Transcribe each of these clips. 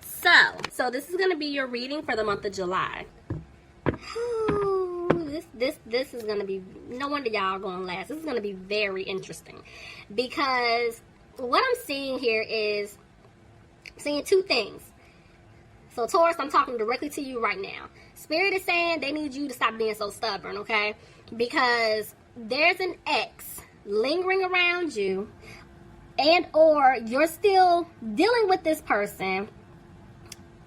So this is going to be your reading for the month of July. This is going to be, no wonder y'all going to last. This is going to be very interesting because what I'm seeing here is seeing two things. So Taurus, I'm talking directly to you right now. Spirit is saying they need you to stop being so stubborn, okay? Because there's an ex lingering around you, and or you're still dealing with this person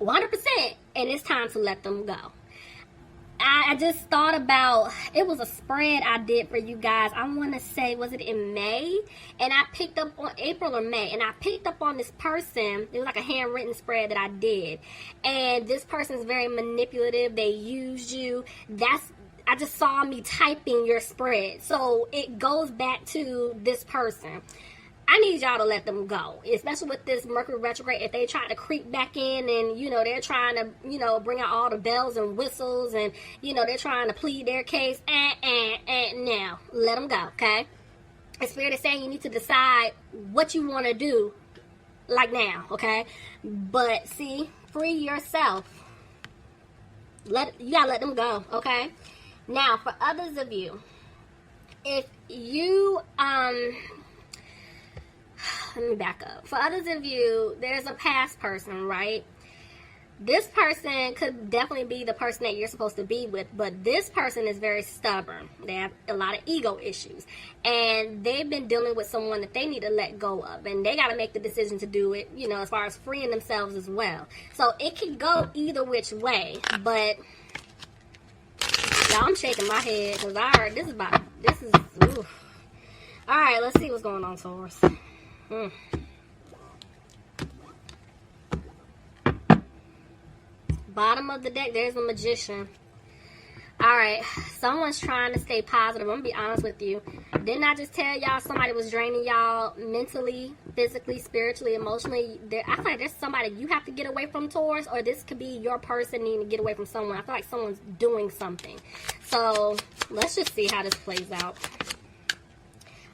100%, and it's time to let them go. I just thought about, it was a spread I did for you guys. I want to say, was it in May? And I picked up on April or May. And I picked up on this person. It was like a handwritten spread that I did. And this person is very manipulative. They used you. I just saw me typing your spread. So it goes back to this person. I need y'all to let them go, especially with this Mercury retrograde. If they try to creep back in and, they're trying to, bring out all the bells and whistles and, they're trying to plead their case, now, let them go, okay? The Spirit is saying you need to decide what you want to do, like now, okay? But, see, free yourself. You got to let them go, okay? Now, for others of you, if you, let me back up. For others of you, there's a past person, right? This person could definitely be the person that you're supposed to be with, but this person is very stubborn. They have a lot of ego issues, and they've been dealing with someone that they need to let go of, and they got to make the decision to do it, as far as freeing themselves as well. So it can go either which way, but y'all, I'm shaking my head because I heard this is, oof. All right, let's see what's going on, Taurus. Bottom of the deck, there's the Magician. Alright, someone's trying to stay positive. I'm gonna be honest with you. Didn't I just tell y'all somebody was draining y'all mentally, physically, spiritually, emotionally? I feel like there's somebody you have to get away from, Taurus, or this could be your person needing to get away from someone. I feel like someone's doing something. So, let's just see how this plays out.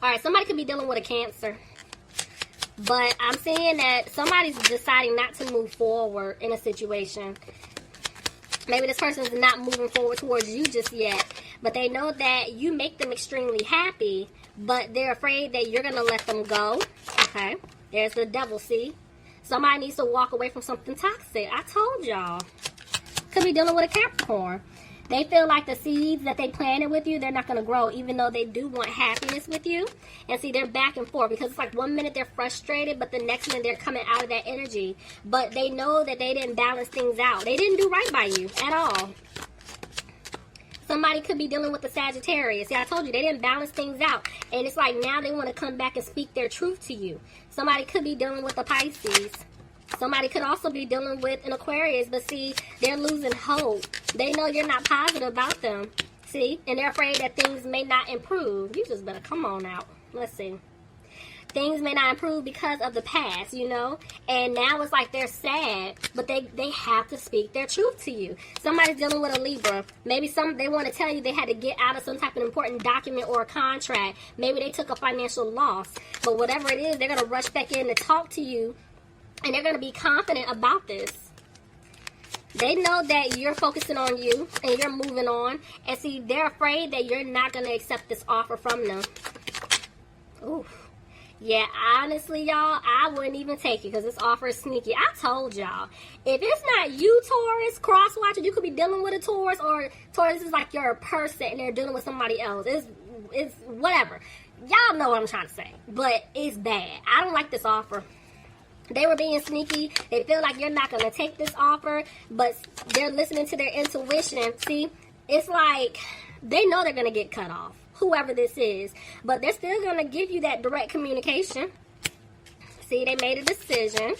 Alright, somebody could be dealing with a Cancer. But I'm seeing that somebody's deciding not to move forward in a situation. Maybe this person is not moving forward towards you just yet. But they know that you make them extremely happy. But they're afraid that you're going to let them go. Okay. There's the Devil, see? Somebody needs to walk away from something toxic. I told y'all. Could be dealing with a Capricorn. They feel like the seeds that they planted with you, they're not going to grow, even though they do want happiness with you. And see, they're back and forth because it's like 1 minute they're frustrated, but the next minute they're coming out of that energy. But they know that they didn't balance things out. They didn't do right by you at all. Somebody could be dealing with the Sagittarius. See, I told you, they didn't balance things out. And it's like now they want to come back and speak their truth to you. Somebody could be dealing with the Pisces. Somebody could also be dealing with an Aquarius, but see, they're losing hope. They know you're not positive about them, see? And they're afraid that things may not improve. You just better come on out. Let's see. Things may not improve because of the past, And now it's like they're sad, but they have to speak their truth to you. Somebody's dealing with a Libra. Maybe they want to tell you they had to get out of some type of important document or a contract. Maybe they took a financial loss. But whatever it is, they're going to rush back in to talk to you. And they're going to be confident about this. They know that you're focusing on you and you're moving on. And see, they're afraid that you're not going to accept this offer from them. Ooh. Yeah, honestly, y'all, I wouldn't even take it because this offer is sneaky. I told y'all, if it's not you, Taurus, cross-watching, you could be dealing with a Taurus, or Taurus is like you're a person and they're dealing with somebody else. It's whatever. Y'all know what I'm trying to say. But it's bad. I don't like this offer. They were being sneaky. They feel like you're not going to take this offer, but they're listening to their intuition. See, it's like they know they're going to get cut off, whoever this is, but they're still going to give you that direct communication. See, they made a decision,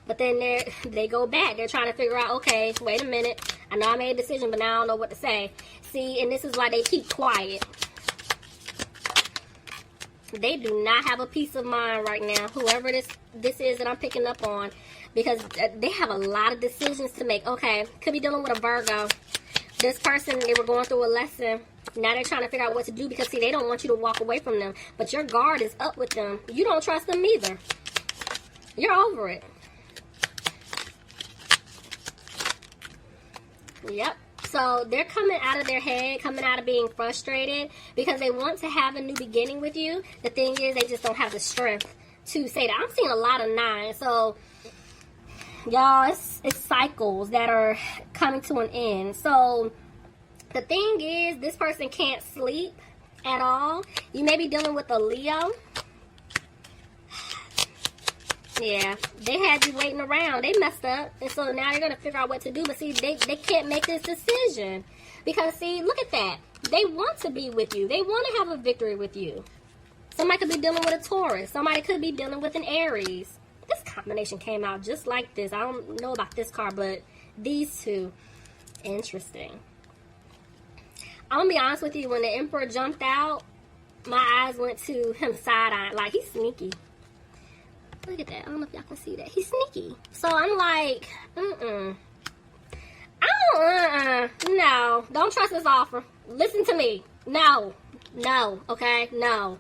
but then they go back. They're trying to figure out, okay, wait a minute. I know I made a decision, but now I don't know what to say. See, and this is why they keep quiet. They do not have a peace of mind right now, whoever this is that I'm picking up on, because they have a lot of decisions to make. Okay, could be dealing with a Virgo. This person, they were going through a lesson. Now they're trying to figure out what to do because, see, they don't want you to walk away from them. But your guard is up with them. You don't trust them either. You're over it. Yep. So they're coming out of their head, coming out of being frustrated because they want to have a new beginning with you. The thing is, they just don't have the strength to say that. I'm seeing a lot of 9. So, y'all, it's cycles that are coming to an end. So, the thing is, this person can't sleep at all. You may be dealing with a Leo. Yeah, they had you waiting around. They messed up. And so now they're going to figure out what to do. But see, they can't make this decision. Because, see, look at that. They want to be with you. They want to have a victory with you. Somebody could be dealing with a Taurus. Somebody could be dealing with an Aries. This combination came out just like this. I don't know about this card, but these two. Interesting. I'm going to be honest with you. When the Emperor jumped out, my eyes went to him side-eye. Like, he's sneaky. Look at that. I don't know if y'all can see that. He's sneaky. So I'm like, no. Don't trust this offer. Listen to me. No. Okay? No.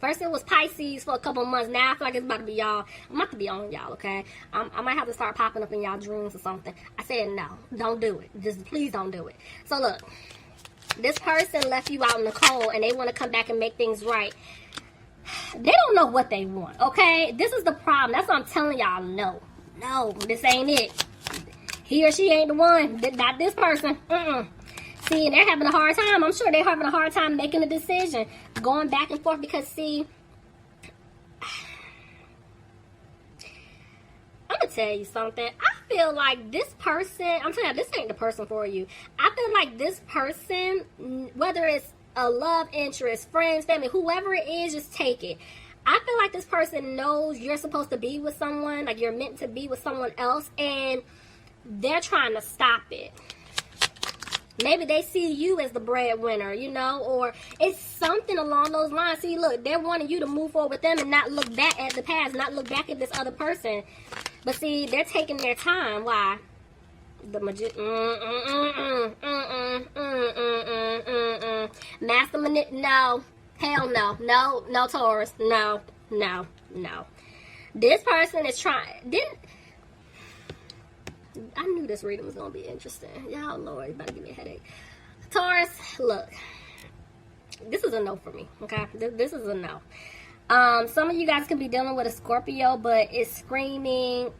First it was Pisces for a couple months. Now I feel like it's about to be y'all. I'm about to be on y'all, okay? I might have to start popping up in y'all dreams or something. I said no. Don't do it. Just please don't do it. So look. This person left you out in the cold and they want to come back and make things right. They don't know what they want, okay? This is the problem. That's what I'm telling y'all. No, this ain't it. He or she ain't the one. Not this person. See, and they're having a hard time. I'm sure they're having a hard time making a decision. Going back and forth because, see, I'm going to tell you something. I feel like this person, I'm telling you, this ain't the person for you. I feel like this person, whether it's a love interest, friends, family, whoever it is, just take it. I feel like this person knows you're supposed to be with someone, like you're meant to be with someone else, and they're trying to stop it. Maybe they see you as the breadwinner, you know, or it's something along those lines. See, look, they're wanting you to move forward with them and not look back at the past, not look back at this other person. But see, they're taking their time. Why? The master no, hell no, Taurus, no. This person is trying. I knew this reading was gonna be interesting. Y'all, Lord, you better give me a headache. Taurus, look, this is a no for me. Okay, this is a no. Some of you guys could be dealing with a Scorpio, but it's screaming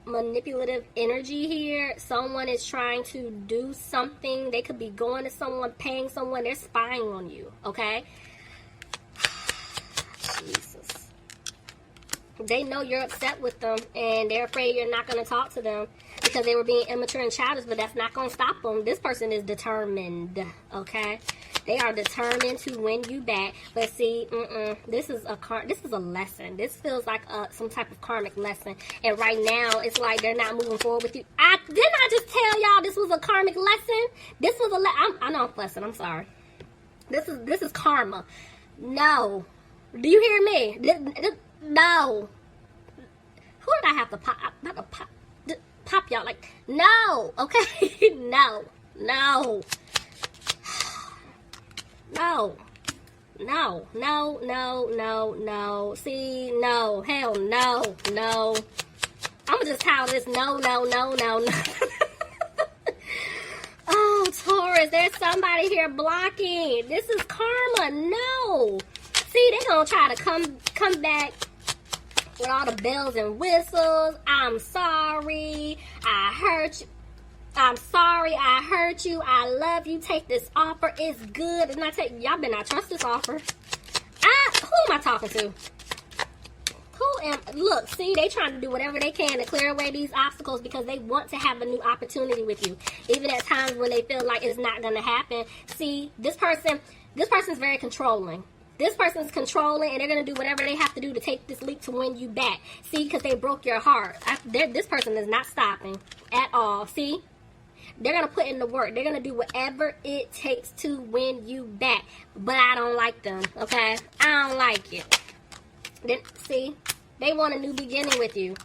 manipulative energy here. Someone is trying to do something. They could be going to someone, paying someone. They're spying on you, okay? Jesus. They know you're upset with them, and they're afraid you're not going to talk to them because they were being immature and childish, but that's not going to stop them. This person is determined, okay? They are determined to win you back. But see, this is a lesson. This feels like some type of karmic lesson. And right now, it's like they're not moving forward with you. Didn't I just tell y'all this was a karmic lesson? This was I know I'm fussing. I'm sorry. This is karma. No. Do you hear me? No. Who did I have to pop? I'm about to pop y'all. Like, no. Okay? No. No. See, no, hell no. I'm gonna just tell this no. Oh, Taurus, there's somebody here blocking. This is karma. No. See, they're gonna try to come back with all the bells and whistles. I'm sorry. I hurt you. I'm sorry I hurt you. I love you. Take this offer. It's good. And y'all better not trust this offer. Who am I talking to? Look, see, they trying to do whatever they can to clear away these obstacles because they want to have a new opportunity with you. Even at times when they feel like it's not going to happen. See, this person's very controlling. This person's controlling, and they're going to do whatever they have to do to take this leap to win you back. See, because they broke your heart. This person is not stopping at all. See? They're going to put in the work. They're going to do whatever it takes to win you back. But I don't like them, okay? I don't like it. See? They want a new beginning with you.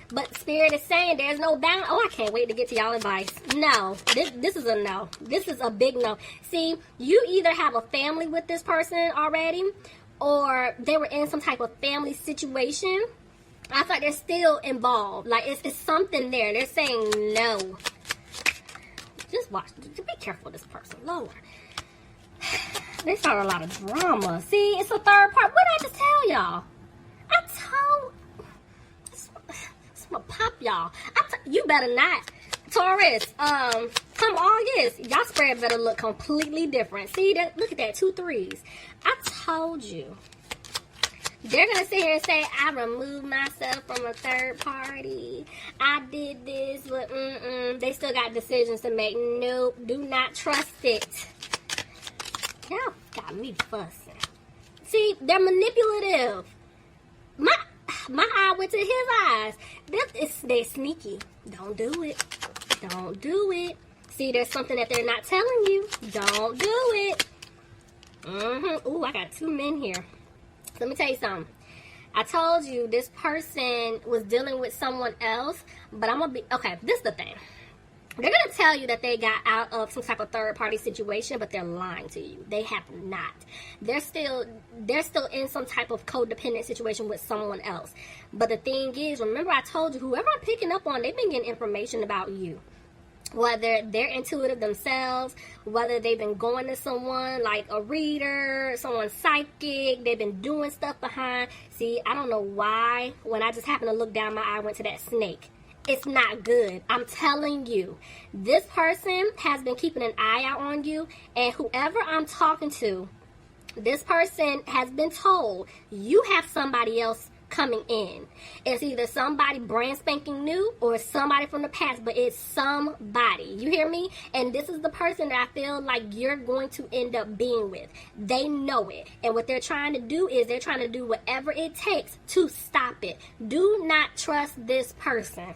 But Spirit is saying there's no balance. Oh, I can't wait to get to y'all advice. No. This is a no. This is a big no. See, you either have a family with this person already, or they were in some type of family situation. I thought they're still involved. Like, it's something there. They're saying no. Just watch. Be careful with this person. Lord. They start a lot of drama. See, it's a third part. What did I just tell y'all? I told... It's gonna pop y'all. You better not. Taurus, come August, y'all spread better look completely different. See, that? Look at that, 2 3s. I told you. They're going to sit here and say, I removed myself from a third party. I did this, but they still got decisions to make. Nope, do not trust it. Y'all got me fussing. See, they're manipulative. My eye went to his eyes. They're sneaky. Don't do it. Don't do it. See, there's something that they're not telling you. Don't do it. Ooh, I got 2 men here. Let me tell you something. I told you this person was dealing with someone else, but I'm going to be... Okay, this is the thing. They're going to tell you that they got out of some type of third-party situation, but they're lying to you. They have not. They're still in some type of codependent situation with someone else. But the thing is, remember I told you, whoever I'm picking up on, they've been getting information about you. Whether they're intuitive themselves, whether they've been going to someone like a reader, someone psychic, they've been doing stuff behind. See, I don't know why. When I just happened to look down, my eye went to that snake. It's not good. I'm telling you. This person has been keeping an eye out on you. And whoever I'm talking to, this person has been told you have somebody else coming in. It's either somebody brand spanking new or somebody from the past, but it's somebody. You hear me? And this is the person that I feel like you're going to end up being with. They know it. And what they're trying to do is they're trying to do whatever it takes to stop it. Do not trust this person,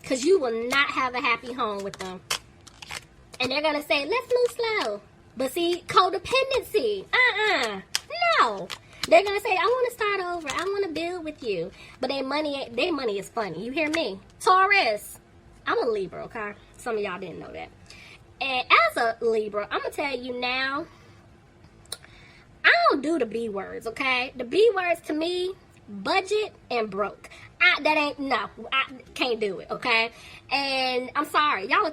because you will not have a happy home with them. And they're going to say, let's move slow. But see, codependency. No. They're going to say, I want to start over. I want to build with you. But their money is funny. You hear me? Taurus. I'm a Libra, okay? Some of y'all didn't know that. And as a Libra, I'm going to tell you now, I don't do the B words, okay? The B words to me, budget and broke. I can't do it, okay? And I'm sorry, y'all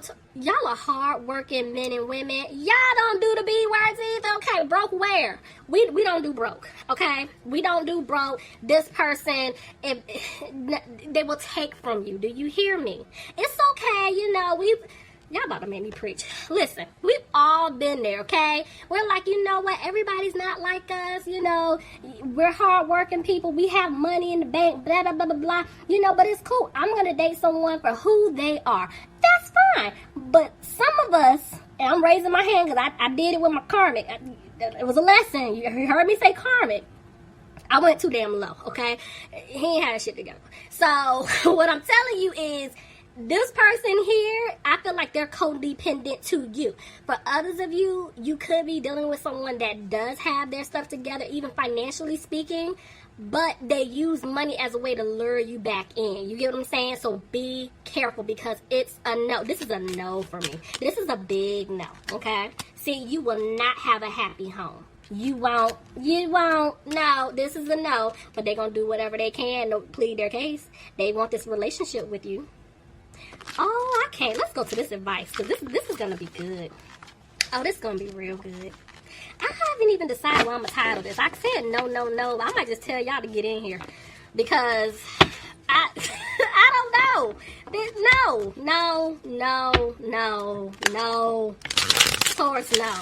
are hard-working men and women. Y'all don't do the B words either, okay? Broke where? We don't do broke, okay? We don't do broke. This person, they will take from you. Do you hear me? It's okay, y'all about to make me preach. Listen, we've all been there, okay? We're like, you know what? Everybody's not like us, We're hardworking people. We have money in the bank, blah, blah, blah, blah, blah. But it's cool. I'm going to date someone for who they are. That's fine. But some of us, and I'm raising my hand because I did it with my karmic. It was a lesson. You heard me say karmic. I went too damn low, okay? He ain't had shit together. So what I'm telling you is, this person here, I feel like they're codependent to you. For others of you, you could be dealing with someone that does have their stuff together, even financially speaking, but they use money as a way to lure you back in. You get what I'm saying? So be careful, because it's a no. This is a no for me. This is a big no, okay? See, you will not have a happy home. You won't. No, this is a no. But they're going to do whatever they can to plead their case. They want this relationship with you. Oh, I can't. Let's go to this advice, because this is going to be good. Oh, this is going to be real good. I haven't even decided what I'm going to title this. I said no. I might just tell y'all to get in here, because I don't know. No. Taurus, no.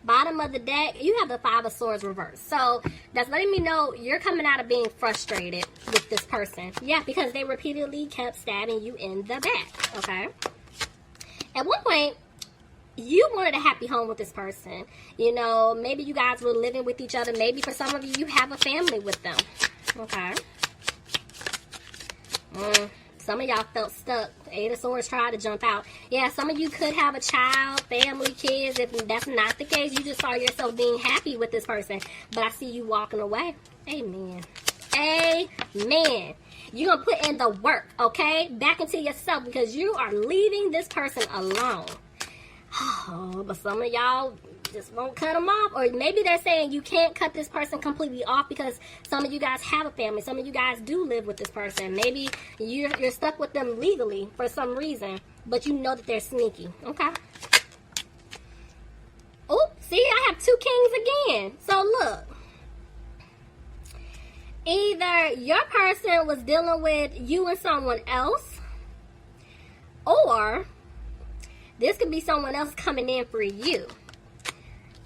Bottom of the deck, you have the 5 of Swords reversed. So that's letting me know you're coming out of being frustrated with this person. Yeah, because they repeatedly kept stabbing you in the back, okay? At one point, you wanted a happy home with this person. Maybe you guys were living with each other. Maybe for some of you, you have a family with them, okay? Some of y'all felt stuck. 8 of Swords tried to jump out. Yeah, some of you could have a child, family, kids. If that's not the case, you just saw yourself being happy with this person. But I see you walking away. Amen. You're going to put in the work, okay? Back into yourself, because you are leaving this person alone. Oh, but some of y'all, just won't cut them off. Or maybe they're saying you can't cut this person completely off because some of you guys have a family. Some of you guys do live with this person. Maybe you're stuck with them legally for some reason, but you know that they're sneaky. Okay. Oh, see, I have 2 kings again. So look. Either your person was dealing with you and someone else, or this could be someone else coming in for you.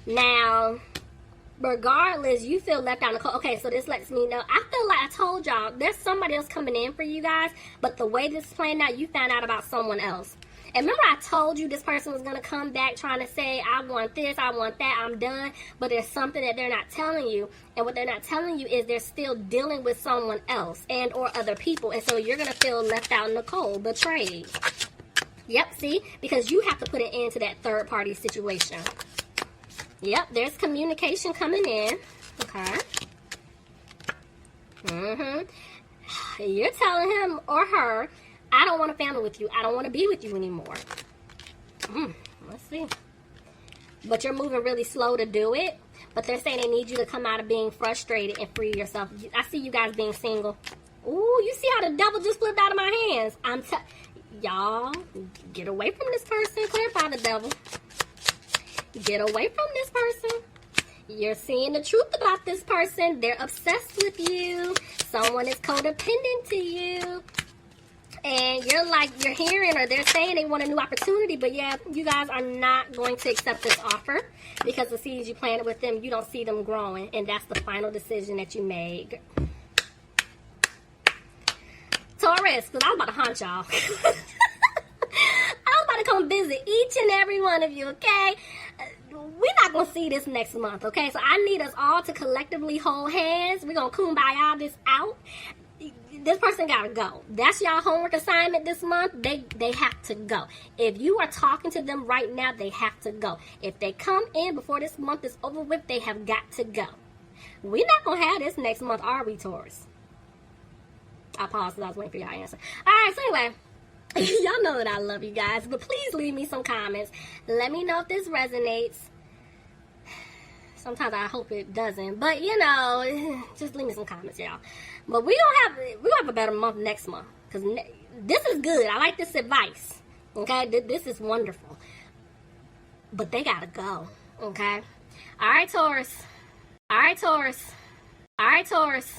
Now, regardless, you feel left out in the cold. Okay, so this lets me know. I feel like I told y'all, there's somebody else coming in for you guys, but the way this is playing out, you found out about someone else. And remember I told you this person was going to come back trying to say, I want this, I want that, I'm done. But there's something that they're not telling you. And what they're not telling you is they're still dealing with someone else and or other people. And so you're going to feel left out in the cold, betrayed. Yep, see? Because you have to put an end to that third party situation. Yep, there's communication coming in. Okay. You're telling him or her, I don't want a family with you. I don't want to be with you anymore. Let's see. But you're moving really slow to do it. But they're saying they need you to come out of being frustrated and free yourself. I see you guys being single. Ooh, you see how the devil just flipped out of my hands. Y'all, get away from this person. Clarify the devil. Get away from this person. You're seeing the truth about this person. They're obsessed with you. Someone is codependent to you. And you're hearing, or they're saying they want a new opportunity, but yeah, you guys are not going to accept this offer because the seeds you planted with them, you don't see them growing, and that's the final decision that you made. Taurus, because I'm about to haunt y'all. I'm about to come visit each and every one of you, okay? We're not going to see this next month, okay? So I need us all to collectively hold hands. We're going to kumbaya this out. This person gotta go. That's y'all homework assignment this month. They have to go. If you are talking to them right now, they have to go. If they come in before this month is over with, they have got to go. We're not gonna have this next month, are we, Taurus? I paused because I was waiting for y'all answer. Alright, so anyway, y'all know that I love you guys, but please leave me some comments. Let me know if this resonates. Sometimes I hope it doesn't, but you know, just leave me some comments, y'all. But we're gonna have a better month next month, because this is good. I like this advice. Okay, this is wonderful. But they gotta go. Okay. All right, Taurus. All right, Taurus. All right, Taurus.